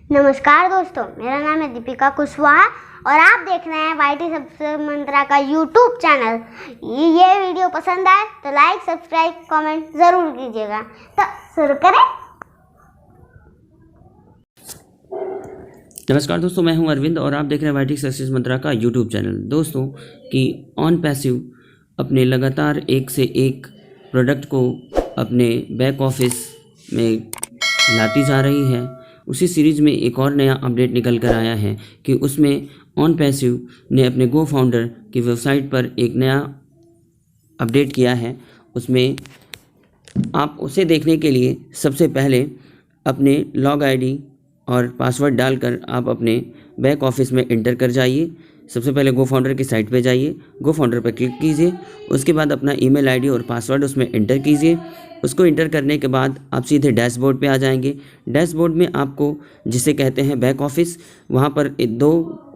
नमस्कार दोस्तों, मेरा नाम है दीपिका कुशवाहा और आप देख रहे हैं वाईटी सबसे मंत्रा का यूट्यूब चैनल। ये वीडियो पसंद आए तो लाइक, सब्सक्राइब, कमेंट ज़रूर कीजिएगा। तो शुरू करें। नमस्कार दोस्तों, मैं हूं अरविंद और आप देख रहे हैं वाईटी सक्सेस मंत्रा का यूट्यूब चैनल। दोस्तों कि ऑन पैसिव अपने लगातार एक से एक प्रोडक्ट को अपने बैक ऑफिस में लाती जा रही है। उसी सीरीज़ में एक और नया अपडेट निकल कर आया है कि उसमें ऑन पैसिव ने अपने गो फाउंडर की वेबसाइट पर एक नया अपडेट किया है। उसमें आप उसे देखने के लिए सबसे पहले अपने लॉग आईडी और पासवर्ड डालकर आप अपने बैक ऑफिस में इंटर कर जाइए। सबसे पहले गो फाउंडर की साइट पे जाइए, गो फाउंडर पर क्लिक कीजिए। उसके बाद अपना ईमेल आईडी और पासवर्ड उसमें इंटर कीजिए। उसको इंटर करने के बाद आप सीधे डैशबोर्ड पे आ जाएंगे। डैशबोर्ड में आपको जिसे कहते हैं बैक ऑफिस, वहाँ पर दो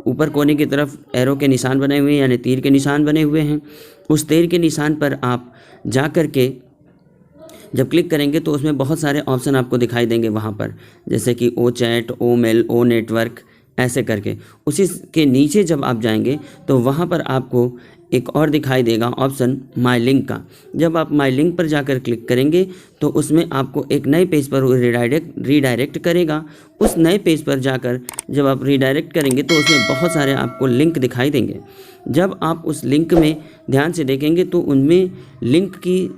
ऊपर कोने की तरफ एरो के निशान बने हुए हैं, यानी तीर के निशान बने हुए हैं। उस तीर के निशान पर आप जा कर के जब क्लिक करेंगे तो उसमें बहुत सारे ऑप्शन आपको दिखाई देंगे वहाँ पर, जैसे कि ओ चैट, ओ मेल, ओ नेटवर्क, ऐसे करके। उसी के नीचे जब आप जाएंगे तो वहाँ पर आपको एक और दिखाई देगा ऑप्शन माई लिंक का। जब आप माई लिंक पर जाकर क्लिक करेंगे तो उसमें आपको एक नए पेज पर रीडायरेक्ट करेगा। उस नए पेज पर जाकर जब आप रीडायरेक्ट करेंगे तो उसमें बहुत सारे आपको लिंक दिखाई देंगे। जब आप उस लिंक में ध्यान से देखेंगे तो उनमें लिंक की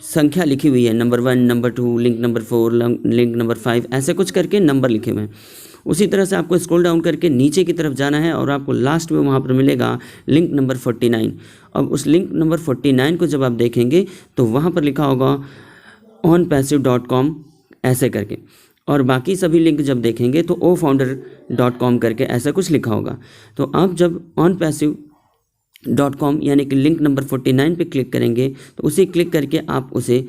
संख्या लिखी हुई है, number 1, number 2, link number 4, link number 5, ऐसे कुछ करके नंबर लिखे हुए हैं। उसी तरह से आपको स्क्रॉल डाउन करके नीचे की तरफ जाना है और आपको लास्ट में वहाँ पर मिलेगा लिंक नंबर 49। अब उस लिंक नंबर 49 को जब आप देखेंगे तो वहाँ पर लिखा होगा onpassive.com ऐसे करके, और बाकी सभी लिंक जब देखेंगे तो ofounder.com करके ऐसा कुछ लिखा होगा। तो आप जब onpassive.com यानी कि लिंक नंबर 49 पे क्लिक करेंगे तो उसे क्लिक करके आप उसे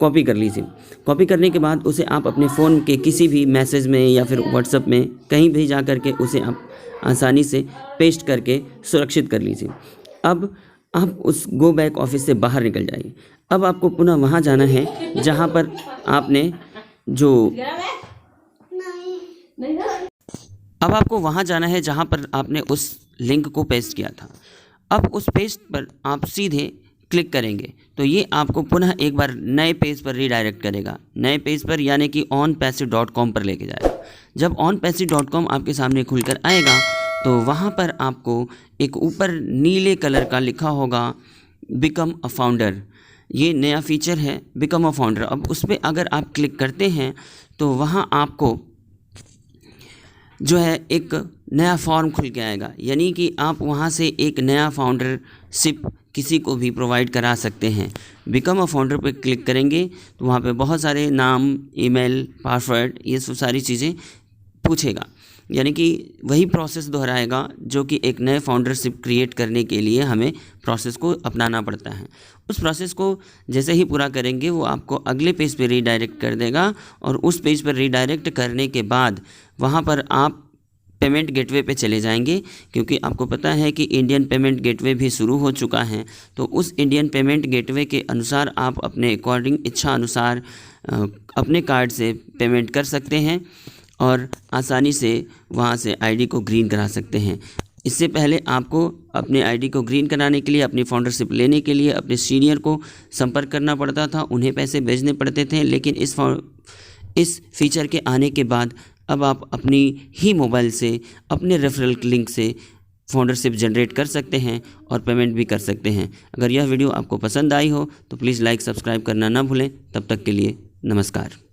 कॉपी कर लीजिए। कॉपी करने के बाद उसे आप अपने फ़ोन के किसी भी मैसेज में या फिर व्हाट्सएप में कहीं भी जा करके उसे आप आसानी से पेस्ट करके सुरक्षित कर लीजिए। अब आप उस गो बैक ऑफिस से बाहर निकल जाइए। अब आपको पुनः वहाँ जाना है जहाँ पर आपने उस लिंक को पेस्ट किया था। अब उस पेज पर आप सीधे क्लिक करेंगे तो ये आपको पुनः एक बार नए पेज पर रीडायरेक्ट करेगा। नए पेज पर यानी कि onpassive.com पर लेके जाएगा। जब onpassive.com आपके सामने खुलकर आएगा तो वहाँ पर आपको एक ऊपर नीले कलर का लिखा होगा बिकम अ फाउंडर। ये नया फीचर है बिकम अ फाउंडर। अब उस पर अगर आप क्लिक करते हैं तो वहाँ आपको जो है एक नया फॉर्म खुल के आएगा, यानी कि आप वहाँ से एक नया फाउंडरशिप किसी को भी प्रोवाइड करा सकते हैं। बिकम अ फाउंडर पर क्लिक करेंगे तो वहाँ पे बहुत सारे नाम, ईमेल, पासवर्ड, ये सब सारी चीज़ें पूछेगा, यानी कि वही प्रोसेस दोहराएगा जो कि एक नए फाउंडरशिप क्रिएट करने के लिए हमें प्रोसेस को अपनाना पड़ता है। उस प्रोसेस को जैसे ही पूरा करेंगे वो आपको अगले पेज पे रीडायरेक्ट कर देगा, और उस पेज पर रीडायरेक्ट करने के बाद वहाँ पर आप पेमेंट गेटवे पे चले जाएंगे, क्योंकि आपको पता है कि इंडियन पेमेंट गेटवे भी शुरू हो चुका है। तो उस इंडियन पेमेंट गेटवे के अनुसार आप अपने अकॉर्डिंग इच्छा अनुसार अपने कार्ड से पेमेंट कर सकते हैं और आसानी से वहाँ से आईडी को ग्रीन करा सकते हैं। इससे पहले आपको अपने आईडी को ग्रीन कराने के लिए, अपनी फाउंडरशिप लेने के लिए अपने सीनियर को संपर्क करना पड़ता था, उन्हें पैसे भेजने पड़ते थे। लेकिन इस फीचर के आने के बाद अब आप अपनी ही मोबाइल से अपने रेफरल लिंक से फाउंडरशिप जनरेट कर सकते हैं और पेमेंट भी कर सकते हैं। अगर यह वीडियो आपको पसंद आई हो तो प्लीज़ लाइक, सब्सक्राइब करना ना भूलें। तब तक के लिए नमस्कार।